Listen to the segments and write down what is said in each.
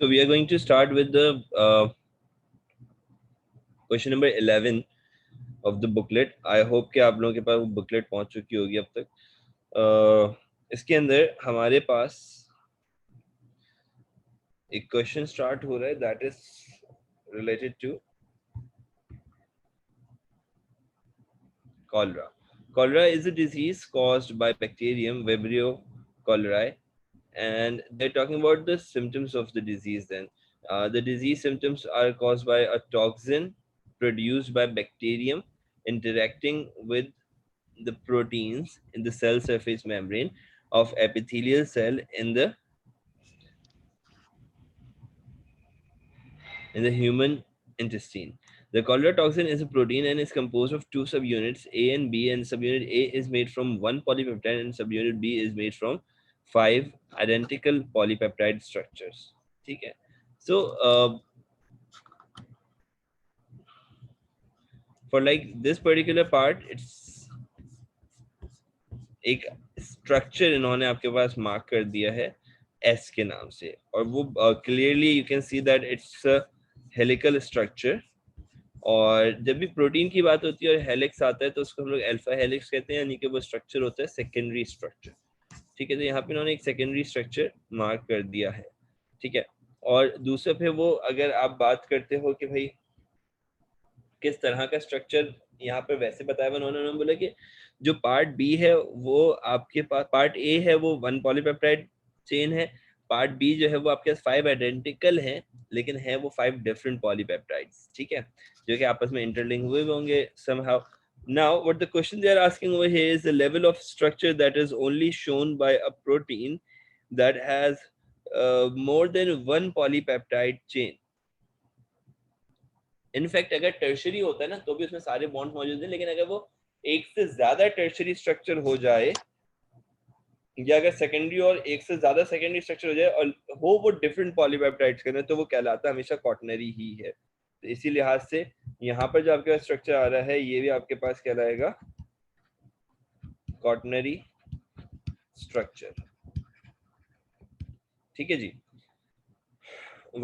So we are going to start with the question number 11 of the booklet. I hope कि आप लोगों के पास वो booklet पहुंच चुकी होगी अब तक. इसके अंदर हमारे पास एक क्वेश्चन स्टार्ट हो रहा है that is related to cholera. Cholera is a disease caused by bacterium Vibrio cholerae, and they're talking about the symptoms of the disease. Then the disease symptoms are caused by a toxin produced by bacterium interacting with the proteins in the cell surface membrane of epithelial cell in the human intestine. The cholera toxin is a protein and is composed of two subunits A and B, and subunit A is made from one polypeptide and subunit B is made from five identical polypeptide structures. Okay. So for like this particular part, it's एक structure इन्होंने आपके पास mark कर दिया है S के नाम से, और वो clearly you can see that it's a helical structure. और जब भी प्रोटीन की बात होती है और हेलिक्स आता है तो उसको हम लोग अल्फा हेलिक्स कहते हैं, यानी कि वो स्ट्रक्चर होता है सेकेंडरी स्ट्रक्चर. ठीक है, तो यहाँ पे इन्होंने एक सेकेंडरी स्ट्रक्चर मार्क कर दिया है. ठीक है, और दूसरे पे वो अगर आप बात करते हो कि भाई किस तरह का स्ट्रक्चर यहाँ पे वैसे बताया हुआ, उन्होंने बोला कि जो पार्ट बी है वो आपके पास, पार्ट ए है वो वन पॉलीपेप्टाइड चेन है, पार्ट बी जो है वो आपके पास फाइव आइडेंटिकल हैं, लेकिन है वो फाइव डिफरेंट पॉलीपेप्टाइड्स. ठीक है, जो कि आपस में इंटरलिंक हुए होंगे somehow. Now what the question they are asking over here is the level of structure that is only shown by a protein that has more than one polypeptide chain. In fact अगर tertiary होता है ना तो भी उसमें सारे bond मौजूद हैं, लेकिन अगर वो एक से ज्यादा टर्शरी स्ट्रक्चर हो जाए या अगर सेकेंडरी और एक से ज्यादा सेकेंडरी स्ट्रक्चर हो जाए और हो वो डिफरेंट पॉलीपेप्टाइड्स के अंदर, तो वो कहलाता हमेशा क्वाटनरी ही है. तो इसी लिहाज से यहाँ पर जो आपके पास स्ट्रक्चर आ रहा है ये भी आपके पास कहलाएगा क्वाटनरी स्ट्रक्चर. ठीक है जी,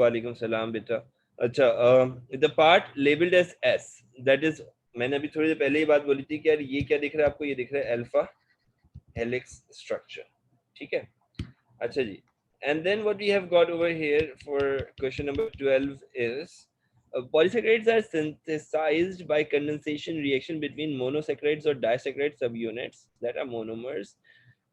वालेकुम सलाम बेटा. अच्छा, the part labelled as S, that is, मैंने अभी थोड़ी देर पहले ही बात बोली थी कि यार ये क्या दिख रहा है आपको, ये दिख रहा है अल्फा हेलिक्स स्ट्रक्चर. ठीक है, अच्छा जी. And then what we have got over here for question number 12 is polysaccharides are synthesized by condensation reaction between monosaccharides or disaccharide subunits that are monomers.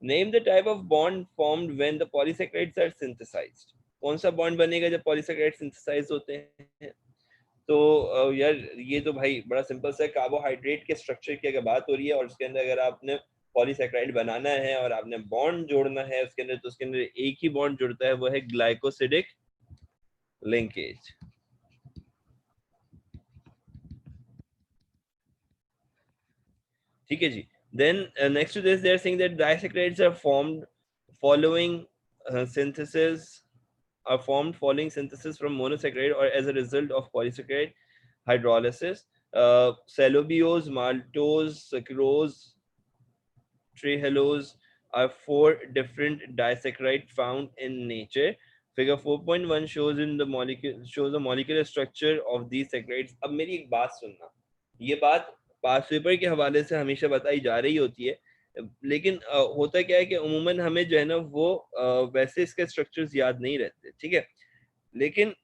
Name the type of bond formed when the polysaccharides are synthesized. कौन सा bond बनेगा जब polysaccharide synthesise होते हैं? तो यार ये तो भाई बड़ा सिंपल सा, कार्बोहाइड्रेट के स्ट्रक्चर की अगर बात हो रही है और उसके अंदर अगर आपने पॉलीसेकेराइड बनाना है और आपने बॉन्ड जोड़ना है उसके अंदर, तो उसके अंदर एक ही बॉन्ड जुड़ता है, वो है ग्लाइकोसिडिक लिंकेज. ठीक है जी. Then next to this they are saying that disaccharides are formed following synthesis are formed following synthesis from monosaccharide or as a result of polysaccharide hydrolysis. Cellobiose, maltose, sucrose, trehalose are four different disaccharides found in nature. Figure 4.1 shows the molecular structure of these saccharides. अब मेरी एक बात सुनना, ये बात पास paper के हवाले से हमेशा बताई जा रही होती है, लेकिन होता क्या है कि उमूमन हमें जो है ना वो वैसे इसके स्ट्रक्चर्स याद नहीं रहते. ठीक है, लेकिन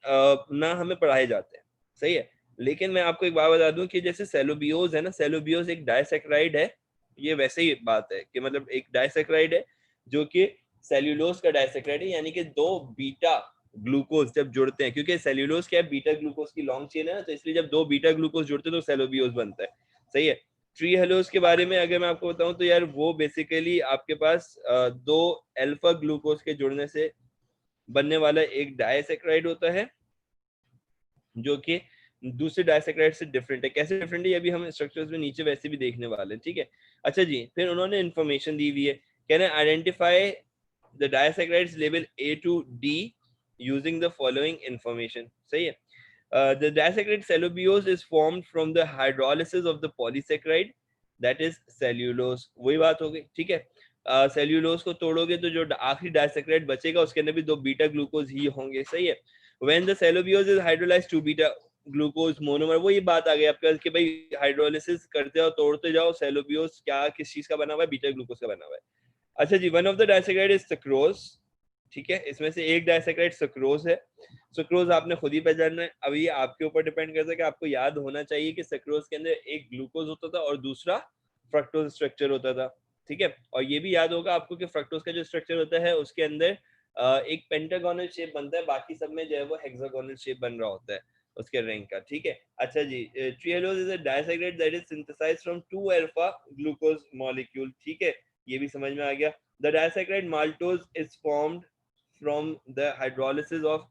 ना हमें पढ़ाए जाते हैं. सही है, लेकिन मैं आपको एक बात बता दूं कि जैसे सेलोबियोज है ना, सेलोबियोज एक डाइसैकराइड है. ये वैसे ही बात है कि मतलब एक डाइसैकराइड है जो कि सेल्यूलोज का डाइसैकराइड है, यानी कि दो बीटा ग्लूकोज जब जुड़ते हैं, क्योंकि सेल्यूलोज क्या है, बीटा ग्लूकोज की लॉन्ग चेन है ना, तो इसलिए जब दो बीटा ग्लूकोज जुड़ते हैं तो सेलोबियोज बनता है. सही है. ट्री हेलोज के बारे में अगर मैं आपको बताऊं तो यार वो बेसिकली आपके पास दो अल्फा ग्लूकोज के जुड़ने से बनने वाला एक डाइसैकराइड होता है जो कि दूसरे डाइसैकराइड से डिफरेंट है. कैसे डिफरेंट है ये भी हम स्ट्रक्चर्स में नीचे वैसे भी देखने वाले हैं. ठीक है, अच्छा जी. फिर उन्होंने इंफॉर्मेशन दी हुई है, can identify the disaccharides level A to D using the following information. सही है. The disaccharide cellulose is formed from the hydrolysis of the polysaccharide, that is cellulose. वही बात हो गई. ठीक है, सेल्यूलोज को तोड़ोगे तो जो आखिरी डाइसैकराइड बचेगा उसके अंदर भी दो बीटा ग्लूकोज ही होंगे. सही है. When the cellulose is hydrolysed to beta glucose monomer, वो ये बात आ गई आपके पास कि भाई हाइड्रोलिसिस करते जाओ, तोड़ते जाओ, सेलुलोज क्या किस चीज का बना हुआ है, बीटा ग्लूकोज का बना हुआ है। अच्छा जी, one of the disaccharide is sucrose, ठीक है, इसमें से एक डाइसैकेराइड सुक्रोज है। सुक्रोज आपने खुद ही पहचानना है, अब ये आपके ऊपर डिपेंड करता है कि आपको याद होना चाहिए कि सुक्रोज के अंदर एक ग्लूकोज होता था और दूसरा फ्रक्टोज स्ट्रक्चर होता था, ठीक है। और ये भी याद होगा आपको कि फ्रक्टोज का जो स्ट्रक्चर होता है उसके अंदर एक पेंटागोनल शेप बनता है, बाकी सब में जो है वो हेक्सागोनल शेप बन रहा होता है उसके रिंग का, ठीक है। अच्छा जी, trehalose is a disaccharide that is synthesized from 2 alpha glucose molecule, ठीक है, ये भी समझ में आ गया। The disaccharide maltose is formed from the hydrolysis of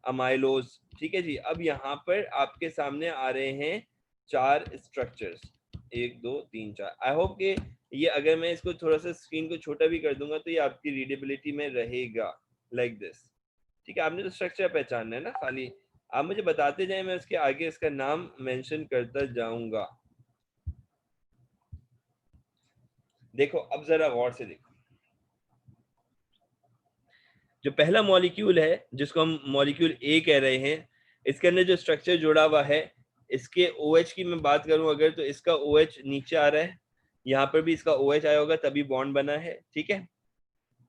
amylose, ठीक है जी। अब यहाँ पर आपके सामने आ रहे हैं 4 स्ट्रक्चर्स, 1 2 3 4। आई होप कि ये अगर मैं इसको थोड़ा सा स्क्रीन को छोटा भी कर दूंगा तो ये आपकी रीडेबिलिटी में रहेगा, लाइक दिस, ठीक है। आपने तो स्ट्रक्चर पहचानना है ना, खाली आप मुझे बताते जाएं, मैं उसके आगे इसका नाम मेंशन करता जाऊंगा। देखो अब जरा गौर से देखो, जो पहला मॉलिक्यूल है जिसको हम मॉलिक्यूल ए कह रहे हैं, इसके अंदर जो स्ट्रक्चर जुड़ा हुआ है, इसके OH की मैं बात करूं अगर, तो इसका OH नीचे आ रहा है, यहाँ पर भी इसका OH आया होगा तभी बॉन्ड बना है, ठीक है।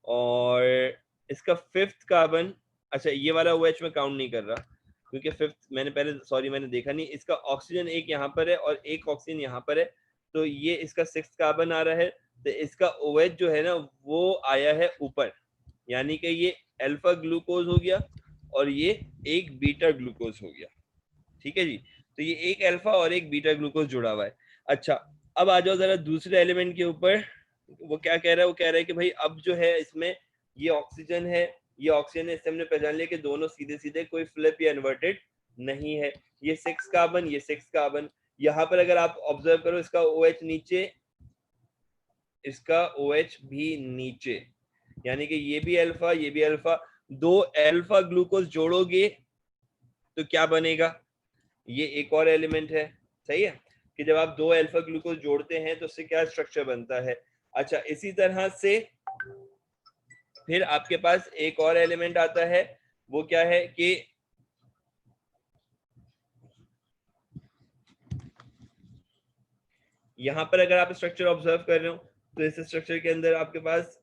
और इसका 5th कार्बन, अच्छा ये वाला OH मैं काउंट नहीं कर रहा क्योंकि 5th मैंने पहले, सॉरी मैंने देखा नहीं, इसका ऑक्सीजन एक यहाँ पर है और एक ऑक्सीजन यहाँ पर है, तो ये इसका 6th कार्बन आ रहा है, तो इसका OH जो है ना वो आया है ऊपर, यानी कि ये अल्फा ग्लूकोज हो गया और ये एक बीटा ग्लूकोज हो गया, ठीक है जी। तो ये एक अल्फा और एक बीटा ग्लूकोज जुड़ा हुआ है। अच्छा अब आ जाओ जरा दूसरे एलिमेंट के ऊपर, वो क्या कह रहा है, वो कह रहा है कि भाई अब जो है इसमें ये ऑक्सीजन है, ये ऑक्सीजन है, इससे हमने पहचान लिया कि दोनों सीधे सीधे कोई फ्लिप या इन्वर्टेड नहीं है। ये 6 कार्बन, ये 6 कार्बन, यहाँ पर अगर आप ऑब्जर्व करो इसका OH नीचे, इसका OH भी नीचे, यानी कि ये भी अल्फा ये भी अल्फा, 2 अल्फा ग्लूकोज जोड़ोगे तो क्या बनेगा, ये एक और एलिमेंट है, सही है, कि जब आप 2 अल्फा ग्लूकोज जोड़ते हैं तो उससे क्या स्ट्रक्चर बनता है। अच्छा इसी तरह से फिर आपके पास एक और एलिमेंट आता है, वो क्या है कि यहाँ पर अगर आप स्ट्रक्चर ऑब्जर्व कर रहे हो तो इस स्ट्रक्चर के अंदर आपके पास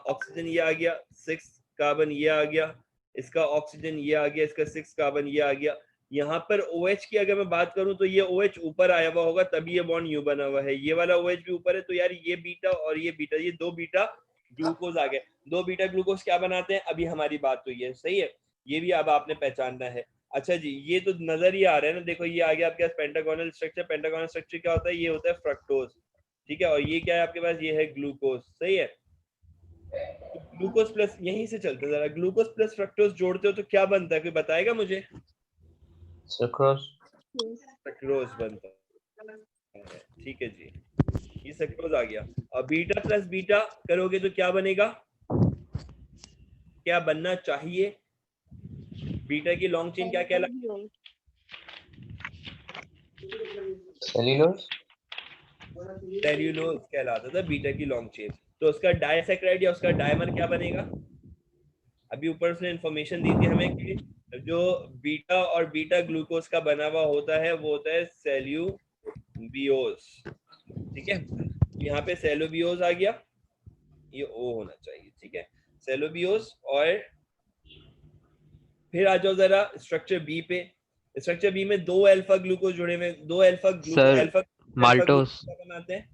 ऑक्सीजन ये आ गया, 6 कार्बन ये आ गया, इसका ऑक्सीजन ये आ गया, इसका 6 कार्बन ये आ गया। यहाँ पर OH की अगर मैं बात करूं तो ये OH ऊपर आया हुआ होगा तभी ये बॉन्ड यू बना हुआ है, ये वाला OH भी ऊपर है, तो यार ये बीटा और ये बीटा, ये 2 बीटा ग्लूकोज आ गए। 2 बीटा ग्लूकोज क्या बनाते हैं, अभी हमारी बात हुई है, सही है, ये भी अब आपने पहचानना है। अच्छा जी, ये तो नजर ही आ रहा है ना, देखो ये आ गया आपके पास पेंटागोनल स्ट्रक्चर, पेंटागोनल स्ट्रक्चर क्या होता है, ये होता है फ्रक्टोज, ठीक है, और ये क्या है आपके पास, ये है ग्लूकोज, सही है। तो ग्लूकोज प्लस, यहीं से चलते जरा, ग्लूकोज प्लस फ्रक्टोज जोड़ते हो तो क्या बनता है, कोई बताएगा मुझे? सुक्रोज। सक्रोज बनता है, ठीक है जी, ये सक्रोज आ गया। और बीटा प्लस बीटा करोगे तो क्या बनेगा, क्या बनना चाहिए, बीटा की लॉन्ग चेन क्या कहलाती है, सेल्यूलोज। सेल्यूलोज कहलाता था बीटा की लॉन्ग चेन। तो उसका डाइसैकेराइड या उसका डायमर क्या बनेगा, अभी ऊपर से इंफॉर्मेशन दी थी हमें कि जो बीटा और बीटा ग्लूकोज का बना हुआ होता है वो होता है सेल्यूबियोज, ठीक है। यहाँ पे सेल्यूबियोज आ गया, ये O होना चाहिए, ठीक है, सेल्यूबियोज। और फिर आ जाओ जरा स्ट्रक्चर बी पे, स्ट्रक्चर बी में 2 अल्फा ग्लूकोज जुड़े हुए, 2 alpha glucose, sir alpha maltose glucose क्या बनाते हैं,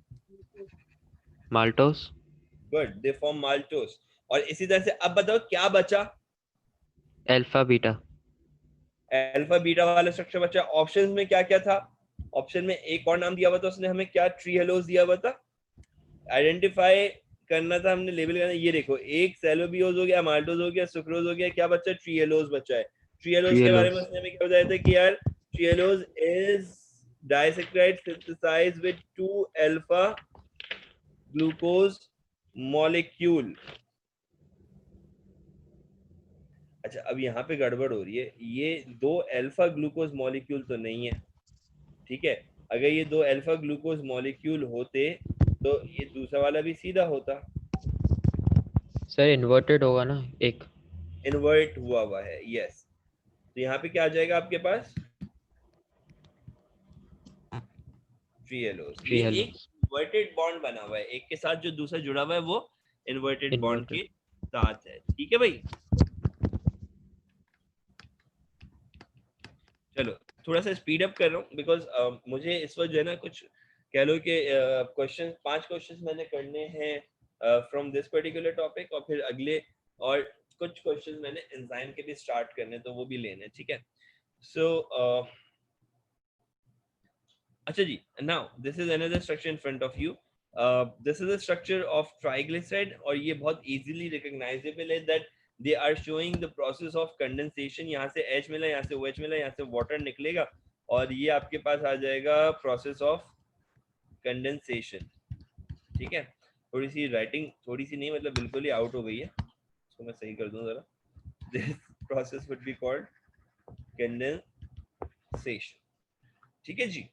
maltose good, they form maltose. और इसी तरह से अब बताओ क्या बचा, अल्फा बीटा। अल्फा बीटा वाला स्ट्रक्चर बचा। ऑप्शंस में क्या क्या था, ऑप्शन में एक और नाम दिया हुआ था उसने हमें, क्या, ट्रीहेलोज दिया हुआ था, आइडेंटिफाई करना था हमने, लेबल करना। ये देखो, एक सेलोबियोज हो गया, माल्टोज हो गया, सुक्रोज हो गया, क्या बचा, ट्रीहेलोज बचा है। ट्रीहेलोज के बारे में उसने हमें क्या बताया था कि यार trehalose is disaccharide synthesized with 2 alpha glucose molecule. अच्छा अब यहाँ पे गड़बड़ हो रही है, ये 2 अल्फा ग्लूकोज मॉलिक्यूल तो नहीं है, ठीक है। अगर ये 2 अल्फा ग्लूकोज मॉलिक्यूल होते तो ये दूसरा वाला भी सीधा होता, सर इन्वर्टेड होगा ना एक। इन्वर्ट हुआ हुआ है, यस। तो यहाँ पे क्या आ जाएगा आपके पास 3 LOs। ये एक इन्वर्टेड बॉन्ड बना हुआ है, एक के साथ जो दूसरा जुड़ा हुआ है वो इन्वर्टेड बॉन्ड के साथ है। ठीक है भाई, चलो थोड़ा सा स्पीड अप कर रहा हूँ बिकॉज मुझे इस वक्त जो है ना कुछ कह लो कि क्वेश्चन 5 क्वेश्चंस मैंने करने हैं फ्रॉम दिस पर्टिकुलर टॉपिक, और फिर अगले और कुछ क्वेश्चंस मैंने एंजाइम के भी स्टार्ट करने, तो वो भी लेने। ठीक है, सो अच्छा जी, now this is another structure in front of you. This is a structure of triglyceride, और ये बहुत इजीली रिकॉग्नाइजेबल है that they are showing the process of condensation. यहाँ से H मिला, यहाँ से OH मिला, यहाँ से वाटर निकलेगा, और ये आपके पास आ जाएगा प्रोसेस ऑफ कंडेंसेशन। ठीक है, थोड़ी सी राइटिंग थोड़ी सी नहीं, मतलब बिल्कुल ही आउट हो गई है, इसको मैं सही कर दूं जरा। This process would be called condensation. ठीक है जी,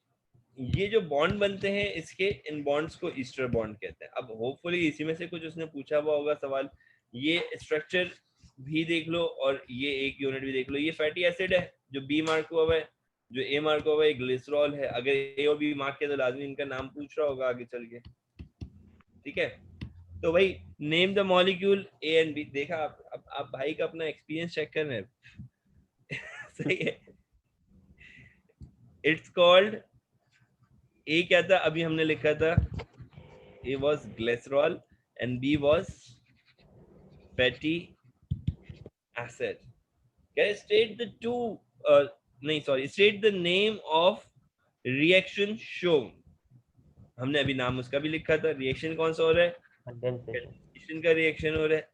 ये जो बॉन्ड बनते हैं इसके, इन बॉन्ड्स को ईस्टर बॉन्ड कहते हैं। अब होपफुली इसी में से कुछ उसने पूछा हुआ होगा सवाल। ये स्ट्रक्चर भी देख लो और ये एक यूनिट भी देख लो। ये फैटी एसिड है जो बी मार्क हुआ है, जो ए मार्क हुआ है ग्लिसरॉल है। अगर ए और बी मार्क किया तो लाजमी इनका नाम पूछ रहा होगा आगे चल के। ठीक है, तो भाई name the molecule A and B. देखा अब आप भाई का अपना एक्सपीरियंस चेक कर रहे हैं। सही है, इट्स कॉल्ड, ए क्या था अभी हमने लिखा था, A was glycerol and B was fatty acid. Can I state the two? नहीं sorry, state the name of reaction shown. हमने अभी नाम उसका भी लिखा था। रिएक्शन कौन सा हो रहा है? कंडेंसेशन का रिएक्शन हो रहा है।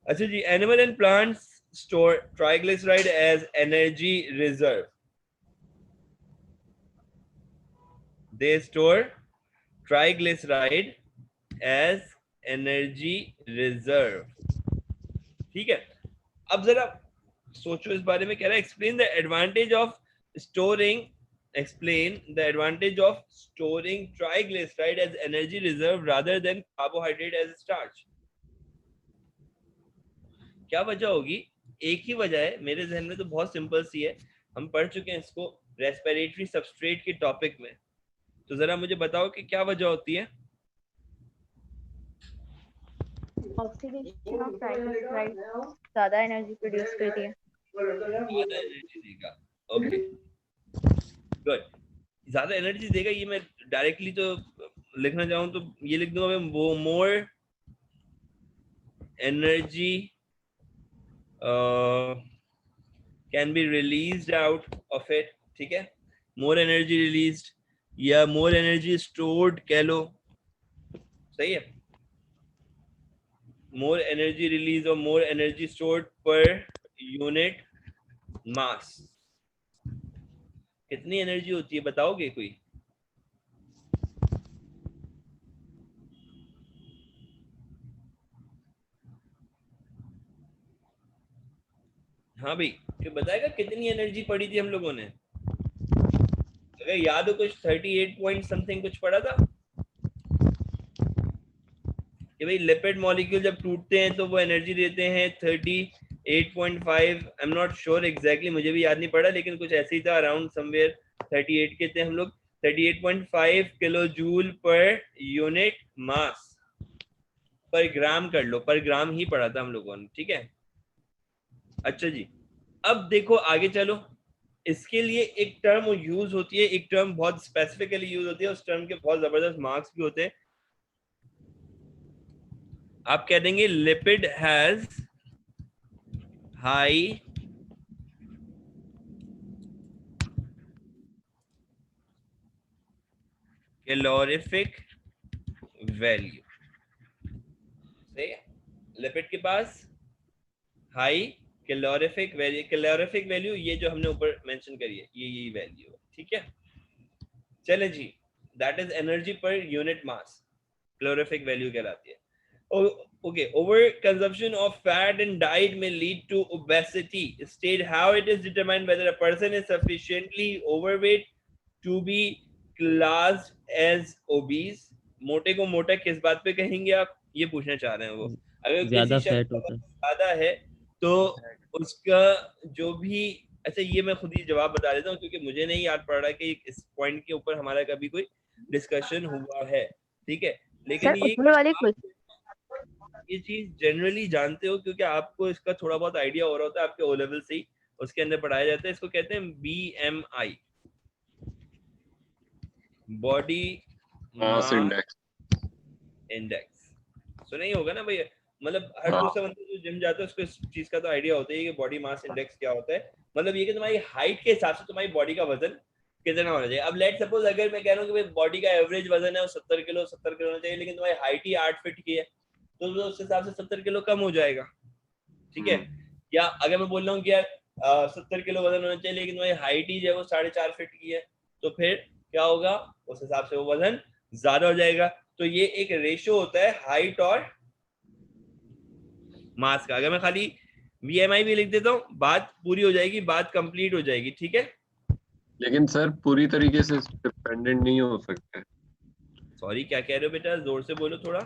अच्छा जी, animal and plants store triglyceride as energy reserve. They store triglyceride as energy reserve. ठीक है, अब जरा सोचो इस बारे में। कह रहा है explain the advantage of storing, explain the advantage of storing triglyceride as energy reserve rather than carbohydrate as starch. क्या वजह होगी? एक ही वजह है मेरे जहन में, तो बहुत सिंपल सी है, हम पढ़ चुके हैं इसको रेस्पिरेटरी सबस्ट्रेट के टॉपिक में। तो जरा मुझे बताओ कि क्या वजह होती है? ऑक्सीडेशन ऑफ ट्राइग्लिसराइड ज्यादा एनर्जी प्रोड्यूस करती है। ज्यादा एनर्जी देगा। ओके गुड, ज्यादा एनर्जी देगा। ये मैं डायरेक्टली तो लिखना चाहूँ तो ये लिख दूंगा मैं, वो more energy can be released out of it. ठीक है, मोर एनर्जी रिलीज्ड या मोर एनर्जी स्टोर्ड कह लो। सही है, मोर एनर्जी रिलीज और मोर एनर्जी स्टोर्ड पर यूनिट मास। कितनी एनर्जी होती है बताओगे कोई? हाँ भाई, क्या बताएगा कितनी एनर्जी पड़ी थी हम लोगों ने? अगर याद हो कुछ 38 पॉइंट समथिंग कुछ पड़ा था कि भाई लिपिड मॉलिक्यूल जब टूटते हैं तो वो एनर्जी देते हैं 38.5। I am not sure exactly, मुझे भी याद नहीं पड़ा, लेकिन कुछ ऐसे ही था, अराउंड समवेयर 38 के थे हम लोग। 38.5 किलो जूल पर यूनिट मास, पर ग्राम कर लो, पर ग्राम ही पढ़ा था हम लोगों ने। ठीक है, अच्छा जी, अब देखो आगे चलो। इसके लिए एक टर्म यूज होती है, एक टर्म बहुत स्पेसिफिकली यूज होती है, उस टर्म के बहुत जबरदस्त मार्क्स भी होते हैं। आप कह देंगे lipid has high calorific value. सही है, लिपिड के पास high calorific value. Calorific value ये जो हमने ऊपर मेंशन करी है, ये वैल्यू है। ठीक है, चले जी, that is energy per unit mass, calorific value कहलाती है। Okay, over consumption of fat in diet may lead to obesity. State how it is determined whether a person is sufficiently overweight to be classed as obese. मोटे को मोटा किस बात पे कहेंगे आप, ये पूछना चाह रहे हैं वो। अगर किसी ज्यादा शख्स फैट का होता है। वजन ज्यादा है तो उसका जो भी अच्छा ये मैं खुद ही जवाब बता देता हूँ क्योंकि मुझे नहीं याद पड़ रहा कि इस पॉइंट के ऊपर हमारा कभी कोई डिस्कशन हुआ है, ठीक है। लेकिन सर ये ऊपर वाले आप ये चीज जनरली जानते हो क्योंकि आपको इसका थोड़ा बहुत आइडिया हो रहा होता है आपके ओ लेवल से ही, उसके अंदर पढ़ाया जाता है। इसको कहते हैं BMI, body mass index. Index. सुना ही होगा ना भैया, मतलब हर हाँ। दूसरा बंदा जो जिम जाता है उसको इस चीज का तो आइडिया होता है कि बॉडी मास इंडेक्स क्या होता है। मतलब ये कि तुम्हारी हाइट के हिसाब से तुम्हारी बॉडी का वजन कितना होना चाहिए। अब लेट सपोज अगर मैं कह रहा हूँ कि बॉडी का एवरेज वजन है वो 70 किलो होना चाहिए, लेकिन तुम्हारी हाइट ही 8 फीट की है तो उस हिसाब से 70 किलो कम हो जाएगा, ठीक है। या अगर मैं बोल रहा हूँ कि यार 70 किलो वजन होना चाहिए लेकिन तुम्हारी हाइट ही जो है वो 4.5 फीट की है, तो फिर क्या होगा, उस हिसाब से वो वजन ज्यादा हो जाएगा। तो ये एक रेशियो होता है हाइट और मास का। अगर मैं खाली BMI भी लिख देता हूँ बात पूरी हो जाएगी, बात कंप्लीट हो जाएगी, ठीक है। लेकिन सर पूरी तरीके से डिपेंडेंट नहीं हो सकते। सॉरी क्या कह रहे हो बेटा, जोर से बोलो थोड़ा।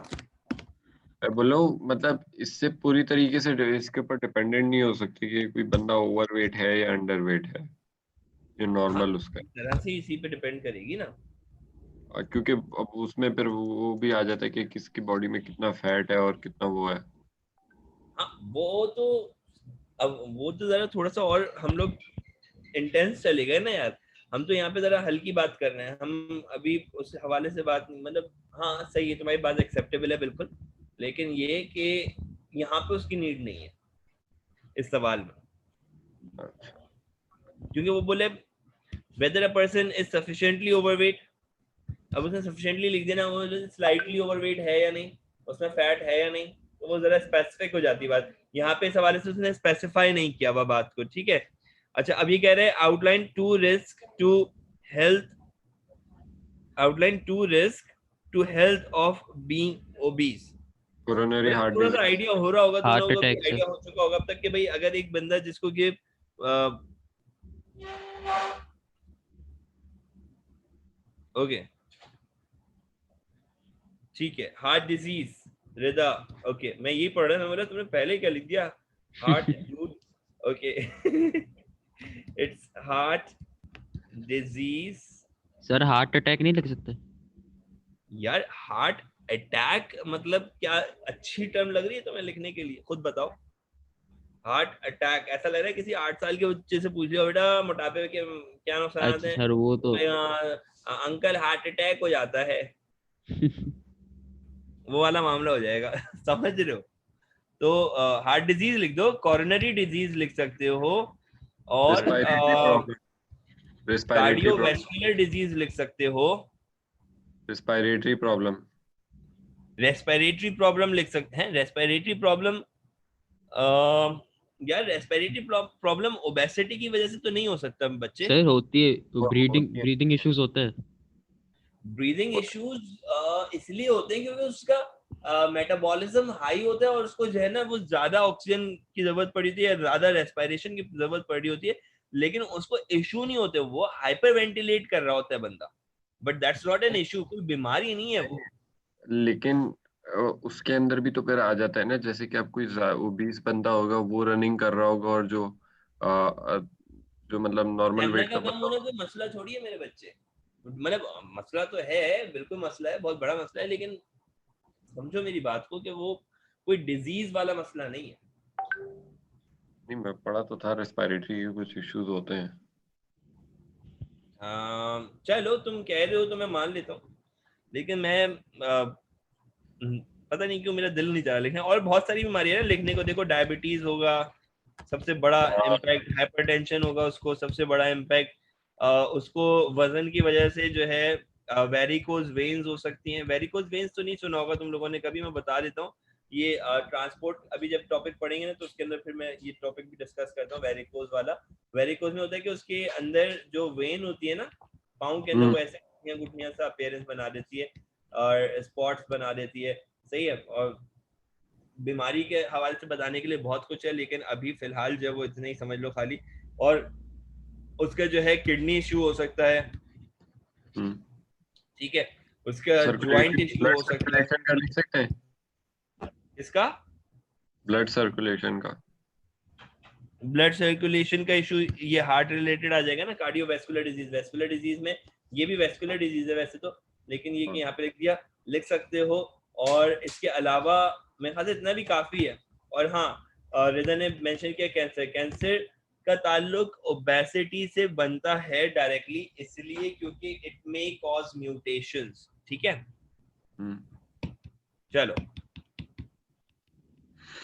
मैं बोल रहा हूँ मतलब इससे पूरी तरीके से इसके ऊपर डिपेंडेंट नहीं हो सकती कि कोई बंदा ओवरवेट है या अंडरवेट है, जो नॉर्मल उसका। इस तरह से इसी पे डिपेंड करेगी ना। और क्योंकि अब उसमें फिर वो भी आ जाता है कि किसकी बॉडी में कितना फैट है और कितना वो है। हाँ वो तो, अब वो तो जरा थोड़ा सा और हम लोग इंटेंस चले गए ना यार। हम तो यहाँ पे जरा हल्की बात कर रहे हैं, हम अभी उस हवाले से बात नहीं, मतलब हाँ सही है तुम्हारी बात, एक्सेप्टेबल है बिल्कुल, लेकिन ये कि यहाँ पे उसकी नीड नहीं है इस सवाल में, क्योंकि वो बोले weather a person is sufficiently overweight. अब उसने सफिशिएंटली लिख देना, वो स्लाइटली ओवरवेट है या नहीं, उसमें फैट है या नहीं, तो वो जरा स्पेसिफिक हो जाती बात। यहाँ पे इस हवाले से उसने स्पेसिफाई नहीं किया हुआ बात को, ठीक है। अच्छा अब ये कह रहे हैं outline two risk to health, outline two risk to health of being obese. Coronary heart थोड़ा सा डिजीज। आइडिया हो रहा होगा तुम हार्ट लोगों को भी, अटैक से। आइडिया हो चुका होगा अब तक कि भाई अगर एक बंदा जिसको कि ओके ठीक है, हार्ट डिजीज हृदय, ओके मैं यही पढ़ रहा था, बोला तुमने पहले क्या लिख दिया, हार्ट दूध, okay its heart disease. Sir heart attack नहीं लग सकते? यार हार्ट अटैक मतलब क्या अच्छी टर्म लग रही है तुम्हें लिखने के लिए, खुद बताओ। हार्ट अटैक ऐसा लग रहा है किसी 8 साल के बच्चे से पूछ लिया बेटा मोटापे के क्या नुकसान अच्छा है, सर वो तो अंकल हार्ट अटैक हो जाता है, वो वाला मामला हो जाएगा समझ रहे हो। तो हार्ट डिजीज लिख दो, कॉरोनरी डिजीज लिख सकते हो, और respiratory problem. Respiratory problem. Cardiovascular disease लिख सकते हो, रेस्पिरेटरी प्रॉब्लम। रेस्पिरेटरी प्रॉब्लम लिख सकते हैं। रेस्पिरेटरी प्रॉब्लम यार रेस्पिरेटरी प्रॉब्लम ओबेसिटी की वजह से तो नहीं हो सकता बच्चे। सर होती है, ब्रीदिंग होती है। ब्रीदिंग इश्यूज होते हैं। ब्रीदिंग इश्यूज इसलिए होते हैं क्योंकि उसका मेटाबॉलिज्म हाई होता है और उसको जो है ना वो ज्यादा ऑक्सीजन की जरूरत पड़ी होती है, ज्यादा रेस्पिरेशन की जरूरत पड़ी होती है, लेकिन उसको इशू नहीं होते, वो हाइपर वेंटिलेट कर रहा होता है बंदा, but that's not an issue, कोई बीमारी नहीं है वो। लेकिन उसके अंदर भी तो फिर आ जाता है ना, जैसे कि आप कोई ओबीस बंदा होगा वो रनिंग कर रहा होगा और जो मतलब नॉर्मल स्टेमिना वेट का का कम बंदा होना कोई मसला थोड़ी है मेरे बच्चे, मतलब मसला तो है, बिल्कुल मसला है, बहुत बड़ा मसला है, लेकिन समझो मेरी बात को कि वो कोई डिजीज वाला मसला नहीं है। नहीं, मैं पढ़ा तो था रेस्पिरेटरी के कुछ इश्यूज होते हैं। चलो तुम कह रहे हो तो मैं मान लेता हूँ, लेकिन मैं पता नहीं क्यों मेरा दिल नहीं चाह रहा लिखने, और बहुत सारी बीमारियां है लिखने को, देखो डायबिटीज होगा सबसे बड़ा इम्पैक्ट, हाइपरटेंशन होगा उसको सबसे बड़ा इम्पैक्ट, उसको वजन की वजह से जो है वेरिकोज वेन्स हो सकती हैं। वेरिकोज वेन्स तो नहीं सुना होगा तुम लोगों ने कभी, मैं बता देता हूँ। ये ट्रांसपोर्ट अभी जब टॉपिक पढ़ेंगे ना तो उसके अंदर फिर मैं ये टॉपिक भी डिस्कस करता हूँ, वेरिकोज वाला। वेरिकोज में होता है कि उसके अंदर जो वेन होती है ना पाँव के अंदर, वो ऐसे गुठनियां गुठनियां सा अपीयरेंस बना देती है और स्पॉट्स बना देती है, सही है। और बीमारी के हवाले से बताने के लिए बहुत कुछ है, लेकिन अभी फिलहाल जो है वो इतने ही समझ लो खाली। और उसका जो है किडनी इश्यू हो सकता है, ठीक है, उसका ज्वाइंट सर्कुलेशन, इश्यू ब्लड हो सकता है। सर्कुलेशन का लिख सकते हैं। इसका ब्लड सर्कुलेशन का ब्लड सर्कुलेशन का इशू, ये हार्ट रिलेटेड आ जाएगा ना, कार्डियोवैस्कुलर डिजीज, वैस्कुलर डिजीज में ये भी वैस्कुलर डिजीज है वैसे तो, लेकिन ये कि यहाँ पे लिख दिया, लिख सकते हो। और इसके अलावा मेरे ख्याल से इतना भी काफी है। और हाँ, रिदा ने मेंशन किया कैंसर, कैंसर का ताल्लुक ओबेसिटी से बनता है डायरेक्टली, इसलिए क्योंकि इट मे कॉज म्यूटेशंस। ठीक है, चलो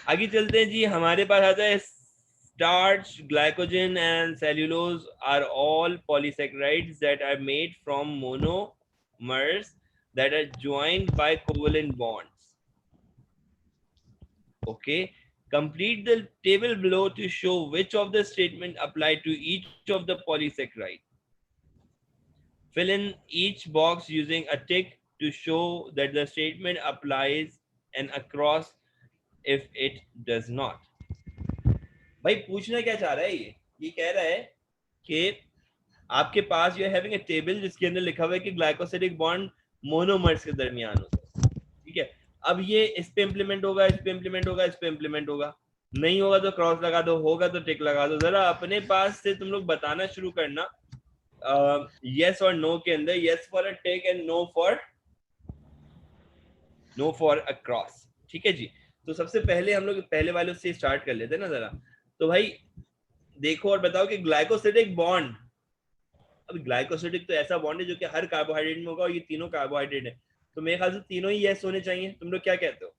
आगे चलते हैं जी। हमारे पास आता है starch, glycogen and cellulose are all polysaccharides that are made from monomers that are joined by covalent bonds. Okay, complete the table below to show which of the statement apply to each of the polysaccharide. Fill in each box using a tick to show that the statement applies and across if it does not. भाई पूछना क्या चाह रहा है ये कह रहा है कि आपके पास यू हैविंग अ टेबल जिसके अंदर लिखा हुआ है कि ग्लाइकोसिडिक बॉन्ड मोनोमर्स के दरमियान होता है। ठीक है, अब ये इस पे इंप्लीमेंट होगा, इस पे इंप्लीमेंट होगा, इस पे इंप्लीमेंट होगा, नहीं होगा तो क्रॉस लगा दो, होगा तो टिक लगा दो। जरा अपने पास से तुम लोग बताना शुरू करना, यस और नो के अंदर, yes for a tick and no for a cross. ठीक है जी, तो सबसे पहले हम लोग पहले वाले से स्टार्ट कर लेते हैं ना जरा। तो भाई देखो और बताओ कि ग्लाइकोसिडिक बॉन्ड, अब ग्लाइकोसिडिक तो ऐसा बॉन्ड है जो कि हर कार्बोहाइड्रेट में होगा और ये तीनों कार्बोहाइड्रेट है, तो मेरे ख्याल से तीनों ही यस होने चाहिए। तुम लोग क्या कहते हो?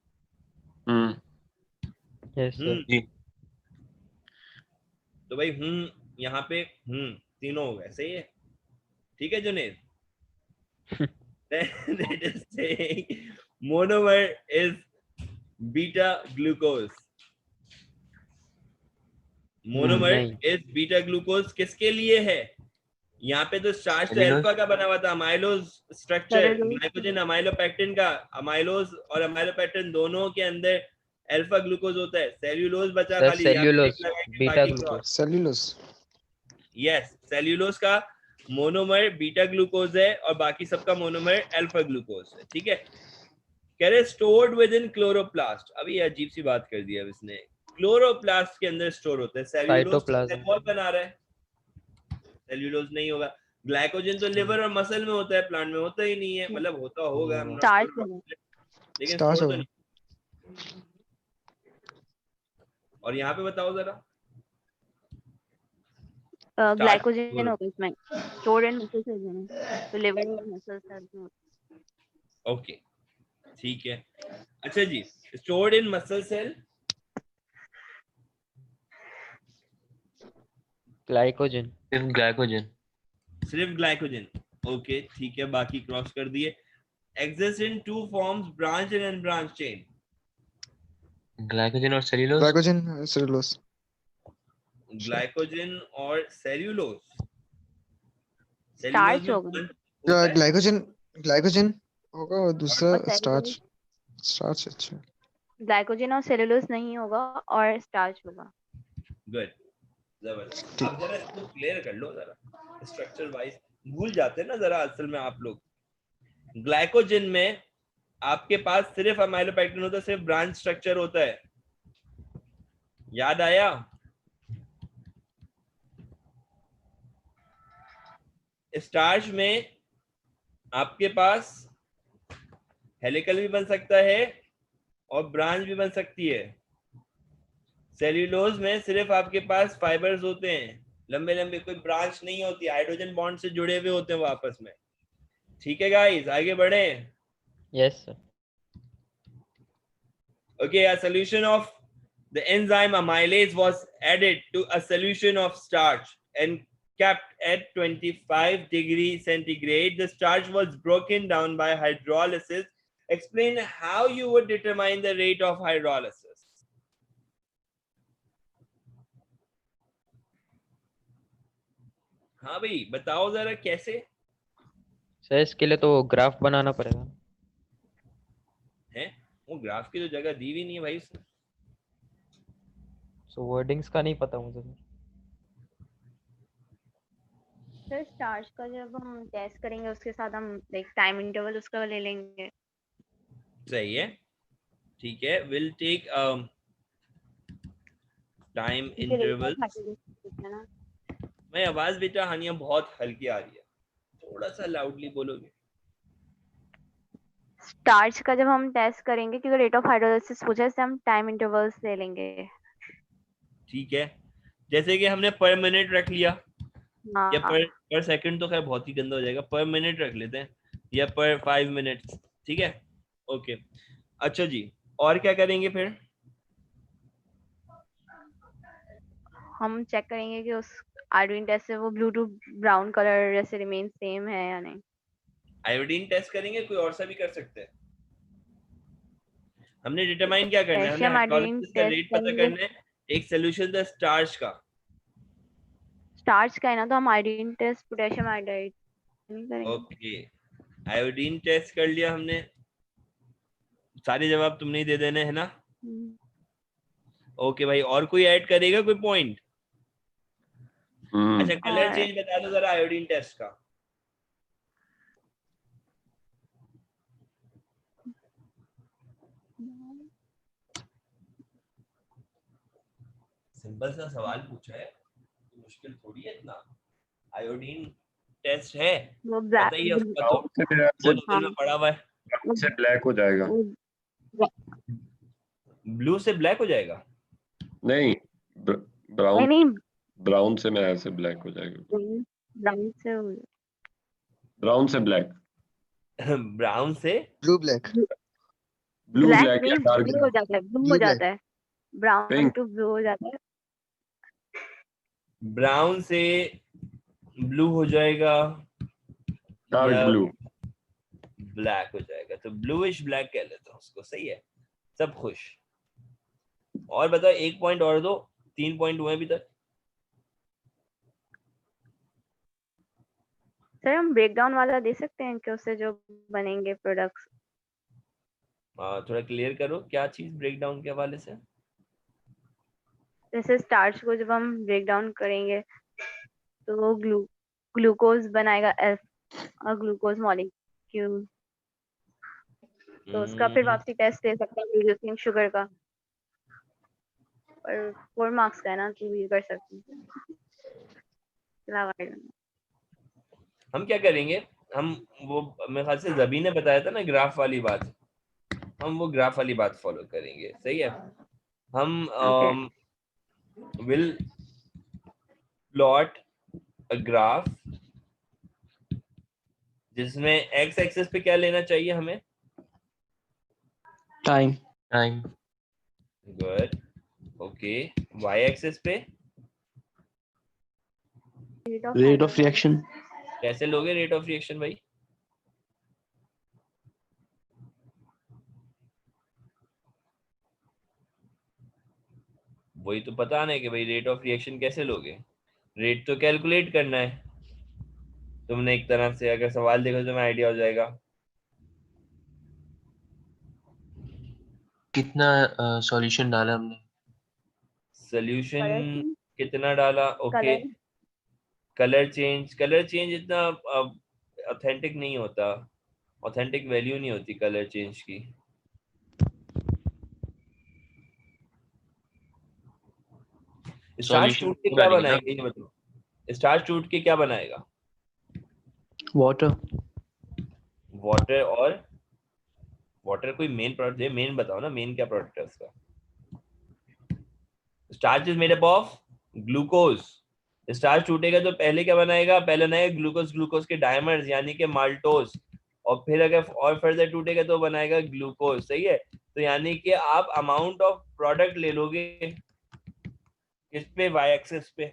Yes sir. जी। तो भाई यहाँ पे तीनों हो गए, सही है। ठीक है Junaid, that is saying monomer is beta glucose. Monomer नहीं। इज बीटा ग्लूकोज किसके लिए है? यहाँ पे तो स्टार्च तो Cellulose. अल्फा का बना हुआ था, amylose structure, Cellulose. Glycogen amylopectin का, अमाइलोज और अमाइलोपेक्टिन दोनों के अंदर अल्फा ग्लूकोज होता है। सेल्यूलोज बचा सर खाली, यहाँ पे सेल्यूलोज, टिक लगाएंगे, बीटा बाकी ग्लूकोज। सेल्यूलोज। यस, सेल्यूलोज का मोनोमर बीटा ग्लूकोज है और बाकी सबका मोनोमर अल्फा ग्लूकोज है। ठीक है, कह रहे स्टोर्ड विद इन क्लोरोप्लास्ट। अभी अजीब सी बात कर दी है इसने, क्लोरोप्लास्ट के अंदर स्टोर होता है। Cellulose cytoplasm. सेल वॉल बना रहा है, सेल्यूलोज नहीं होगा। ग्लाइकोजन तो लिवर और मसल में होता है, प्लांट में होता ही नहीं है, मतलब होता होगा I'm not स्टार्च sure, होगा। लेकिन स्टार्च स्टोर तो होगा। नहीं। और यहाँ पे बताओ जरा, ग्लाइकोजन होगा इसमें, स्टोर्ड इन मसल सेल्स में, तो लिवर और मसल सेल्स में होता है। ओके ठीक है। अच्छा जी, stored in muscle cell, glycogen. Glycogen. सिर्फ ग्लाइकोजन। ओके ठीक है, बाकी क्रॉस कर दिए। Exist in two forms, branch and unbranch chain. Glycogen और cellulose. Glycogen cellulose. ग्लाइकोजन और सेल्यूलोज, स्टार्च में होगा। one होता है ग्लाइकोजन होगा और दूसरा और स्टार्च। स्टार्च। अच्छा, ग्लाइकोजन और सेलुलोज नहीं होगा और स्टार्च होगा। गुड, जबरदस्त। ठीक। अब जरा इसको क्लियर कर लो जरा, स्ट्रक्चर वाइज भूल जाते हैं ना जरा असल में आप लोग। ग्लाइकोजन में आपके पास सिर्फ अमाइलोपेक्टिन होता है, सिर्फ ब्रांच स्ट्रक्चर होता है, याद आया? स्टार्च में आपके पास हेलिकल भी बन सकता है और ब्रांच भी बन सकती है। सेल्यूलोज में सिर्फ आपके पास फाइबर्स होते हैं, लंबे लंबे, कोई ब्रांच नहीं होती, हाइड्रोजन बॉन्ड से जुड़े हुए होते हैं वो आपस में। ठीक है गाइस, आगे बढ़े। Yes sir. Okay, a solution of the enzyme amylase was added to a solution of starch and kept at 25 degrees centigrade. The starch was broken down by hydrolysis. Explain how you would determine the rate of hydrolysis. हाँ भाई बताओ जरा कैसे sir इसके लिए तो graph बनाना पड़ेगा। है, वो ग्राफ की तो जगह दी भी नहीं है भाई उसने। सो वर्डिंग्स का नहीं पता मुझे। सर स्टार्च का जब हम टेस्ट करेंगे उसके साथ हम एक टाइम इंटरवल उसका ले लेंगे। सही है, ठीक है, विल टेक टाइम क्योंकि rate of इंटरवल। hydrolysis है ना। मैं आवाज बेटा हानिया बहुत हल्की आ रही है, थोड़ा सा लाउडली बोलोगे? स्टार्च का जब हम टेस्ट करेंगे, क्योंकि रेट ऑफ हाइड्रोलाइसिस पूछा है, इससे हम टाइम इंटरवल्स ले लेंगे। ठीक है, जैसे कि हमने पर मिनट रख लिया, या हाँ, पर सेकंड तो खैर बहुत ही गंदा हो जाएगा, पर मिनट रख लेते हैं, या पर 5 मिनट्स। ठीक है, ओके। अच्छा जी, और क्या करेंगे फिर? हम चेक करेंगे कि उस आयोडीन टेस्ट से वो ब्लू टू ब्राउन कलर जैसे रिमेन सेम है या नहीं। आयोडीन टेस्ट करेंगे, कोई और सा भी कर सकते हैं। हमने डिटरमाइन क्या करना है, हमने पोटेशियम आयोडीन हाइड्रोलिसिस का टेस्ट रेट पता करेंगे। करना है, एक सॉल्यूशन था स्टार्च का। स्टार्च का है ना, तो हम आयोडीन टेस्ट पोटेशियम आयोडाइड नहीं करेंगे। ओके, आयोडीन टेस्ट कर लिया हमने, सारे जवाब तुमने ही दे देने है ना? हम्म, ओके भाई, और कोई ऐड करेगा कोई पॉइंट? अच्छा, कलर और चेंज बता दो जरा आयोडीन टेस्ट का। सिंपल सा सवाल पूछा है, मुश्किल थोड़ी है इतना। आयोडीन टेस्ट है, वो पता ही है उसका तो, वो तो हाँ, दिल में पड़ा हुआ है। से ब्लैक हो जाएगा। वो ब्लू से ब्लैक हो जाएगा? नहीं, ब्राउन, नहीं, ब्राउन से मैं ऐसे ब्लैक हो जाएगा। ब्राउन से ब्राउन से ब्लैक, ब्राउन से blue black. Blue black black या नहीं, डार्क ब्लू हो जाता है, ब्लू हो ब्लू ब्लैक। जाता है, ब्राउन पिंक, टू ब्लू हो जाता है। ब्राउन से ब्लू हो जाएगा डार्क या ब्लू। ब्लैक हो जाएगा, तो ब्लूइश ब्लैक कह लेते हैं उसको। सही है, सब खुश। और बताओ, एक पॉइंट और दो, 3 पॉइंट हुए अभी तक। सर हम ब्रेकडाउन वाला दे सकते हैं कि उससे जो बनेंगे प्रोडक्ट्स। थोड़ा क्लियर करो, क्या चीज ब्रेकडाउन के हवाले से? जैसे स्टार्च को जब हम ब्रेक डाउन करेंगे तो वो ग्लूकोज बनाएगा एस, और ग्लूकोज मॉलिक्यूल, तो उसका फिर वापसी टेस्ट दे सकते हैं रिड्यूसिंग शुगर का। और 4 मार्क्स का है ना, तो ये कर सकते हैं। हम क्या करेंगे, हम वो मेरे ख्याल से जबी ने बताया था ना ग्राफ वाली बात, हम वो ग्राफ वाली बात फॉलो करेंगे। सही है, हम will plot a graph जिसमें x एक्सिस पे क्या लेना चाहिए हमें? Time. Time. Good, okay. y axis पे रेट ऑफ रिएक्शन। कैसे लोगे रेट ऑफ रिएक्शन भाई? वही तो पता नहीं कि भाई रेट ऑफ रिएक्शन कैसे लोगे, रेट तो कैलकुलेट करना है। तुमने एक तरह से अगर सवाल देखो तो तुम्हें आइडिया हो जाएगा। कितना सॉल्यूशन डाला हमने? सोल्यूशन कलर कितना डाला? ओके, कलर चेंज इतना ऑथेंटिक नहीं होता, ऑथेंटिक वैल्यू नहीं होती कलर चेंज की। स्टार्च सॉल्यूशन टूट के कितनी क्या डालेंगे ना? बनाएंगे ये बताओ, स्टार्च टूट के क्या बनाएगा? वाटर। वाटर, और वाटर कोई मेन प्रोडक्ट है? मेन बताओ ना, मेन क्या प्रोडक्ट है उसका? Starch is made up of glucose. Starch टूटेगा तो पहले क्या बनाएगा? पहले बनाएगा ग्लूकोज, ग्लूकोज के डायमर्स यानी कि माल्टोज, और फिर अगर और फर्दर टूटेगा तो बनाएगा ग्लूकोज। सही है, तो यानी कि आप अमाउंट ऑफ प्रोडक्ट ले लोगे किस पे? वाई एक्सिस पे।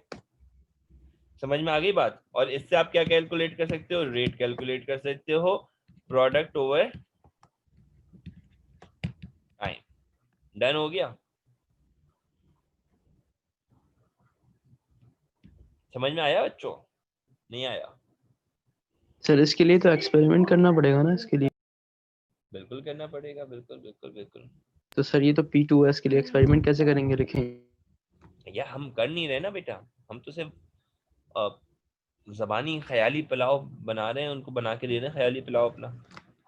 समझ में आ गई बात? और इससे आप क्या कैलकुलेट कर सकते हो? रेट कैलकुलेट कर सकते हो, प्रोडक्ट ओवर टाइम। डन हो गया? समझ में आया बच्चों? नहीं आया? सर इसके लिए तो एक्सपेरिमेंट करना पड़ेगा ना इसके लिए। बिल्कुल करना पड़ेगा, बिल्कुल बिल्कुल बिल्कुल। तो सर ये तो P2S के लिए एक्सपेरिमेंट कैसे करेंगे लिखें? या हम कर नहीं रहे ना बेटा, हम तो सिर्फ जबानी ख्याली पुलाव बना रहे हैं, उनको बना के दे रहे हैं ख्याली पुलाव अपना।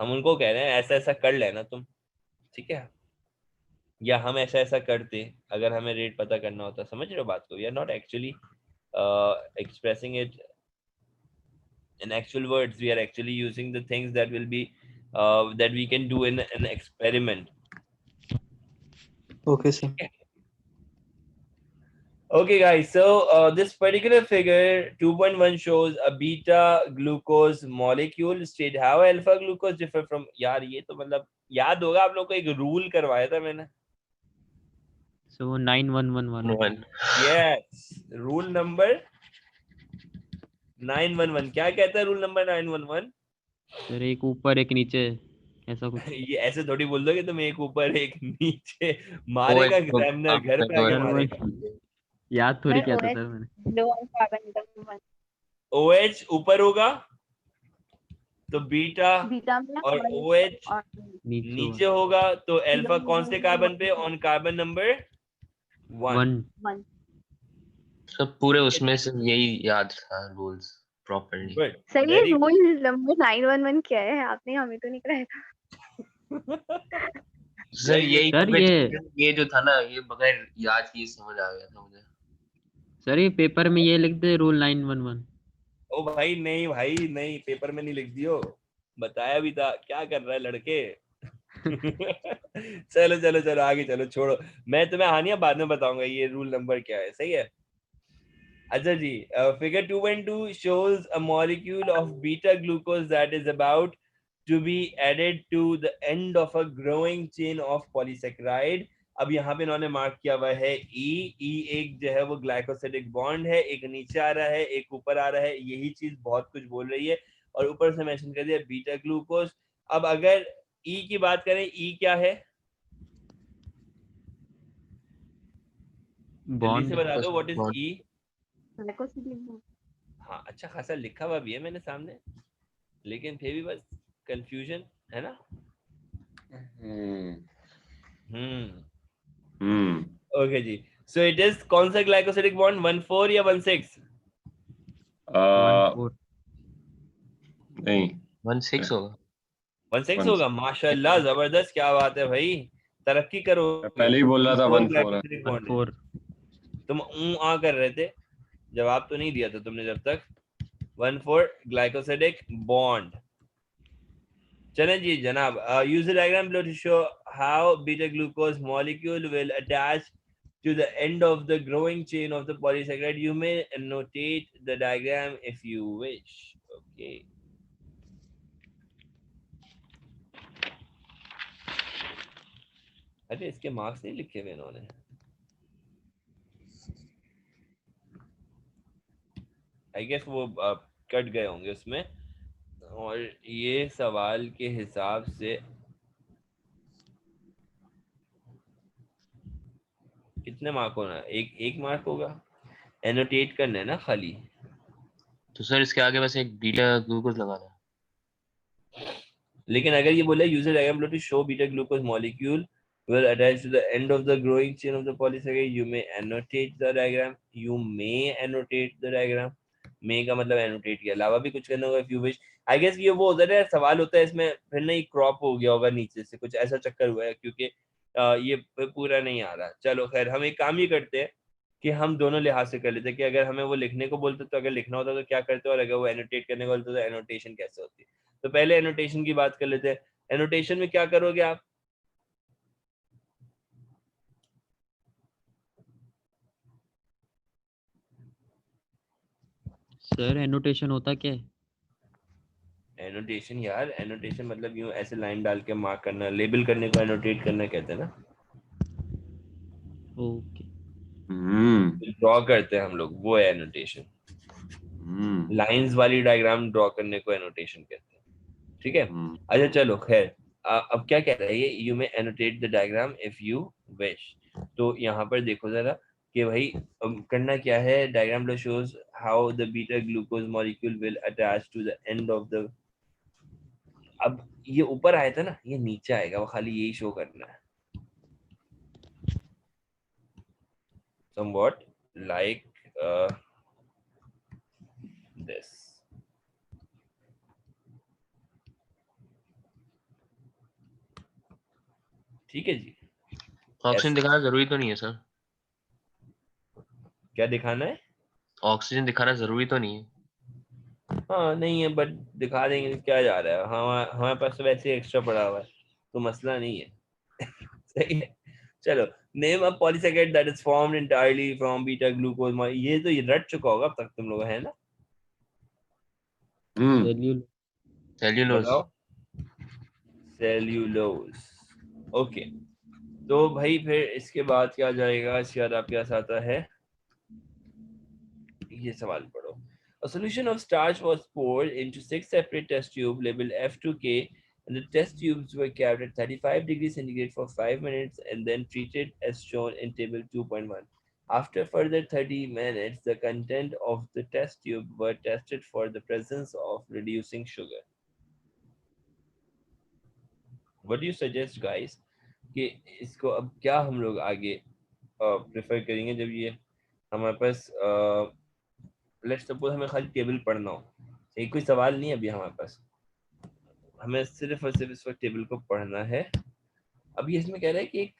हम उनको कह रहे हैं ऐसा ऐसा कर लेना तुम, ठीक है? या हम ऐसा ऐसा करते अगर हमें रेट पता करना होता, समझ रहे हो बात को? We are not actually expressing it in actual words, we are actually using the things that will be that we can do in an experiment. Okay, sir. Okay guys, so this particular figure 2.1 shows a beta glucose molecule state how alpha glucose differ from, यार ये तो मतलब याद होगा आप लोग को, एक रूल करवाया था मैंने। सो वो 911 वाला। वन यस, रूल नंबर 911 क्या कहता है? रूल नंबर 911 सर एक ऊपर एक नीचे ऐसा कुछ। ये ऐसे थोड़ी बोल दोगे तुम, एक ऊपर एक नीचे, मारेगा एग्जामिनर, घर पे आके सर वो मारेगा। याद थोड़ी सर किया था OH सर मैंने। लो ऑन कार्बन एटम 1 OH ऊपर होगा तो बीटा, बीटा में और OH और नीचे होगा तो अल्फा कौन से कार्बन पे? 1 ऑन कार्बन नंबर 1। सब पूरे उसमें से यही याद था रूल्स प्रॉपर्ली। गुड, सर ये वेरी रूल नंबर 911 क्या है? आपने हमें तो नहीं कराया था। सर यही सर ये जो था ना, ये बगैर याद किए समझ आ गया था मुझे। सर ये पेपर में ये लिख दे रूल 911। ओ भाई नहीं, भाई नहीं, पेपर में नहीं लिख दियो, बताया भी था। क्या कर रहा है लड़के? चलो चलो चलो आगे चलो, छोड़ो, मैं तुम्हें हानिया बाद में बताऊंगा ये रूल नंबर क्या है, सही है? अच्छा जी, figure 2.2 shows a molecule of beta glucose that is about to be added to the end of a growing chain of polysaccharide. अब यहाँ पे इन्होंने मार्क किया हुआ है ई एक जो है वो ग्लाइकोसिडिक बॉन्ड है, एक नीचे आ रहा है एक ऊपर आ रहा है, यही चीज बहुत कुछ बोल रही है, और ऊपर से मेंशन कर दिया बीटा ग्लूकोज। अब अगर ई की बात करें, ई क्या है? जल्दी से बता दो, व्हाट इज ई? हाँ, अच्छा खासा लिखा हुआ भी है मैंने सामने, लेकिन फिर भी बस कंफ्यूजन है ना। ओके जी, सो इट इज कौन सा ग्लाइकोसिडिक बॉन्ड? 1,4 या 1,6? 14। नहीं 1,6 होगा। 1,6 होगा। माशाल्लाह, जबरदस्त, क्या बात है भाई, तरक्की करो। मैं पहले ही बोल रहा था 1,4 है। ग्लाइकोसिडिक बॉन्ड है। 14। तुम आ कर रहे थे, जवाब तो नहीं दिया था तुमने जब तक। 1,4 ग्लाइकोसिडिक बॉन्ड। चलें जी जनाब, use the diagram below to show how beta glucose molecule will attach to the end of the growing chain of the polysaccharide. You may annotate the diagram if you wish. Okay. अरे इसके marks नहीं लिखे हुए इन्होंने। I guess वो cut गए होंगे उसमें, और ये सवाल के हिसाब से कितने मार्क होना है? एक मार्क होगा, एनोटेट करना है ना खाली। तो सर इसके आगे बस एक बीटा ग्लूकोज लगाना है। लेकिन अगर ये बोले use a diagram to show beta glucose molecule will attach to the end of the growing chain of the polysaccharide, you may annotate the diagram. You may annotate the diagram. may का मतलब annotate के अलावा भी कुछ करना होगा if you wish. I guess ये वो होता है, सवाल होता है इसमें फिर नहीं क्रॉप हो गया होगा नीचे से, कुछ ऐसा चक्कर हुआ है क्योंकि ये पूरा नहीं आ रहा। चलो खैर, हम एक काम ही करते हैं कि हम दोनों लिहाज से कर लेते हैं कि अगर हमें वो लिखने को बोलते तो अगर लिखना होता तो क्या करते, और अगर वो एनोटेट करने को बोलते तो एनोटेशन कैसे होती। तो पहले एनोटेशन की बात कर लेते हैं। एनोटेशन में क्या करोगे आप? सर एनोटेशन होता क्या है? एनोटेशन यार, एनोटेशन मतलब यूं ऐसे लाइन डाल के मार्क करना, लेबल करने को एनोटेट करना कहते हैं ना। ओके। ड्रॉ करते हैं हम लोग, वो है एनोटेशन। लाइंस वाली डायग्राम ड्रॉ करने को एनोटेशन कहते हैं, ठीक है? अच्छा चलो खैर, अब क्या कह रहा है ये, you may annotate the diagram if you wish. तो यहाँ पर देखो जरा कि भाई करना क्या है। डायग्राम लो shows how the beta glucose molecule will attach to the end of the, अब ये ऊपर आया था ना, ये नीचे आएगा, वो खाली यही शो करना है। somewhat like this. ठीक है जी, ऑक्सीजन दिखाना जरूरी तो नहीं है सर? क्या दिखाना है? ऑक्सीजन दिखाना जरूरी तो नहीं है? हाँ नहीं है, बट दिखा देंगे, क्या जा रहा है, हमारे पास तो वैसे एक्स्ट्रा पड़ा हुआ है, तो मसला नहीं है। सही है। चलो, name a polysaccharide that is formed entirely from beta glucose. ये तो ये रट चुका होगा अब तक तुम लोग, है ना? सेल्यूल सेल्यूलोज। बताओ। सेल्यूलोज। ओके, तो भाई फिर इसके बाद क्या जाएगा? इसके बाद आपके पास आता है, ये सवाल पढ़ो। A solution of starch was poured into 6 separate test tubes labeled F2K, and the test tubes were kept at 35 degrees centigrade for 5 minutes and then treated as shown in table 2.1. After further 30 minutes, the content of the test tube were tested for the presence of reducing sugar. What do you suggest, guys? कि इसको अब क्या हम लोग आगे prefer करेंगे जब ये हमारे पास लेट्स सपोज हमें खाली टेबल पढ़ना हो, एक कोई सवाल नहीं है अभी हमारे पास, हमें सिर्फ और सिर्फ इस वक्त टेबल को पढ़ना है। अभी इसमें कह रहा है कि एक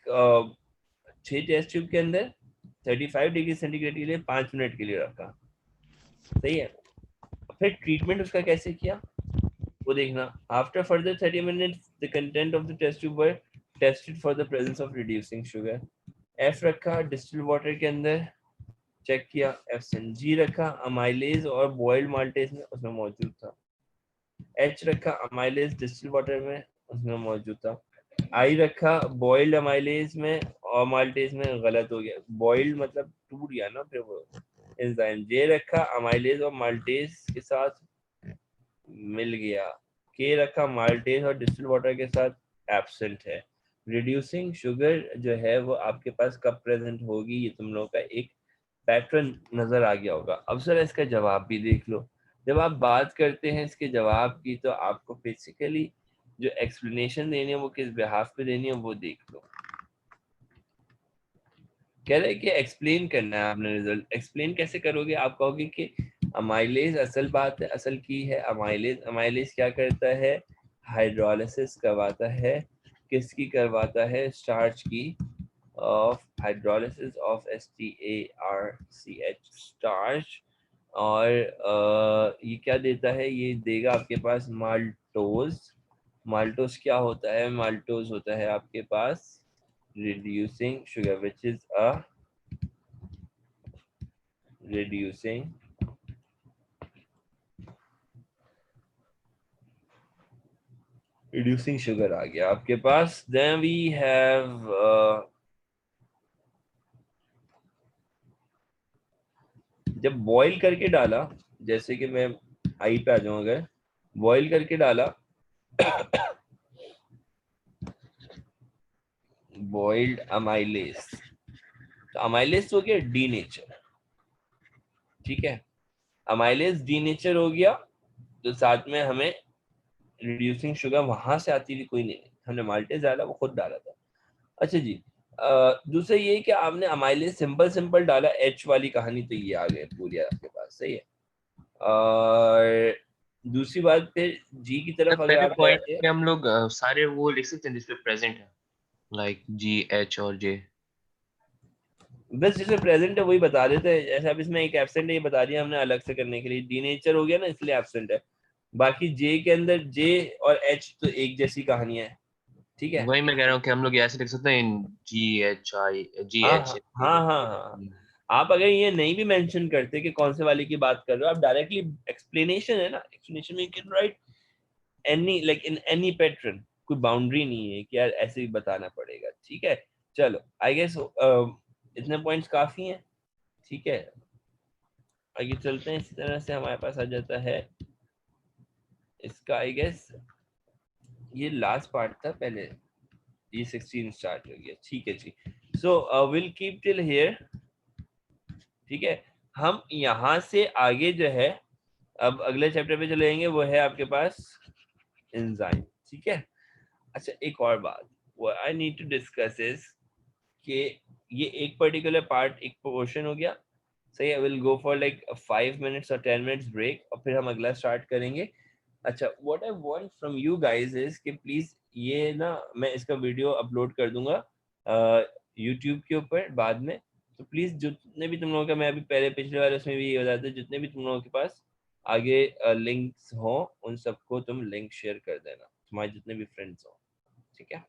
6 टेस्ट ट्यूब के अंदर 35 डिग्री सेंटीग्रेड के लिए 5 मिनट के लिए रखा, सही है। फिर ट्रीटमेंट उसका कैसे किया वो देखना। After further 30 minutes the content of the test tube were tested for the presence of reducing sugar. एफ रखा डिस्टिल वाटर के अंदर, चेक किया। एफएसएनजी रखा अमाइलेज और बॉइल्ड माल्टेज में, उसमें मौजूद था। एच रखा अमाइलेज डिस्टिल वाटर में, उसमें मौजूद था। आई रखा बॉइल्ड अमाइलेज में और माल्टेज में, गलत हो गया, बॉइल्ड मतलब टूट गया ना फिर वो एंजाइम। जे रखा अमाइलेज और माल्टेज के साथ मिल गया। के रखा माल्टेज और डिस्टिल वाटर के साथ एब्सेंट है। रिड्यूसिंग शुगर जो है वो आपके पास कब प्रेजेंट होगी, ये तुम लोगों का एक पैटर्न नजर आ गया होगा। अब सर इसका जवाब भी देख लो। जब आप बात करते हैं इसके जवाब की, तो आपको बेसिकली जो एक्सप्लेनेशन देनी है वो किस बिहाफ पे देनी है वो देख लो। कह रहे कि एक्सप्लेन करना है आपने रिजल्ट। एक्सप्लेन कैसे करोगे? आप कहोगे कि अमाइलेज असल बात है, असल की है अमाइलेज। अमाइलेज क्या करता है? हाइड्रोलिसिस करवाता है। किसकी करवाता है? स्टार्च की, of hydrolysis of STARCH, starch. और ये क्या देता है? ये देगा आपके पास माल्टोज। माल्टोज क्या होता है? माल्टोज होता है आपके पास reducing sugar, which is a reducing sugar आ गया आपके पास। then we have जब बॉईल करके डाला, जैसे कि मैं आई पे आ जाऊं, अगर बॉईल करके डाला बॉइल्ड अमाइलेज, तो अमाइलेज तो हो गया डी नेचर, ठीक है। अमाइलेज डी नेचर हो गया, तो साथ में हमें रिड्यूसिंग शुगर वहां से आती थी कोई नहीं, हमने माल्टेज डाला, वो खुद डाला था। अच्छा जी, दूसरा ये कि आपने अमाइलेज सिंपल डाला, एच वाली कहानी तो ये आ गई पूरी आपके पास, सही है। और दूसरी बात फिर जी की तरफ अगर पहले आप पॉइंट जाते पे हम लोग सारे वो लिख सकते हैं जिसपे प्रेजेंट है, लाइक जी एच और जे। बस जिसमें प्रेजेंट है वही बता देते हैं। जैसे अब इसमें एक एब्सेंट है, ये बता दिया हमने अलग से करने के लिए, डी नेचर हो गया ना इसलिए एब्सेंट है। बाकी जे के अंदर जे और एच तो एक जैसी कहानी है, ठीक है। वही मैं कह रहा हूँ कि हम लोग ऐसे लिख सकते हैं जी हाँ एच। हाँ हाँ हाँ हाँ। आप अगर ये नहीं भी मेंशन करते कि कौन से वाले की बात कर रहे हो, आप डायरेक्टली एक्सप्लेनेशन है ना, एक्सप्लेनेशन में you can write any, like in any pattern, कोई बाउंड्री नहीं है कि यार ऐसे ही बताना पड़ेगा, ठीक है। चलो आई गेस इतने पॉइंट्स काफी हैं, ठीक है। आगे चलते हैं। इसी तरह से हमारे पास आ जाता है इसका, आई गेस ये लास्ट पार्ट था, पहले ये 16 स्टार्ट हो गया, ठीक है जी। So will keep till here, ठीक है। हम यहाँ से आगे जो है अब अगले चैप्टर पे चले जाएंगे, वो है आपके पास एंजाइम, ठीक है। अच्छा एक और बात वो I need to discuss is कि ये एक पर्टिकुलर पार्ट, एक पोर्शन हो गया, सही। I will go for like 5 minutes और 10 मिनट्स ब्रेक, और फिर हम अगला स्टार्ट करेंगे। अच्छा, what I want from you guys is कि प्लीज ये ना, मैं इसका वीडियो अपलोड कर दूंगा यूट्यूब के ऊपर बाद में। तो प्लीज जितने भी तुम लोगों का, मैं अभी पहले पिछले वाले उसमें भी ये बताया था, जितने भी तुम लोगों के पास आगे लिंक्स हो उन सबको तुम लिंक शेयर कर देना, तुम्हारे जितने भी फ्रेंड्स हो, ठीक है।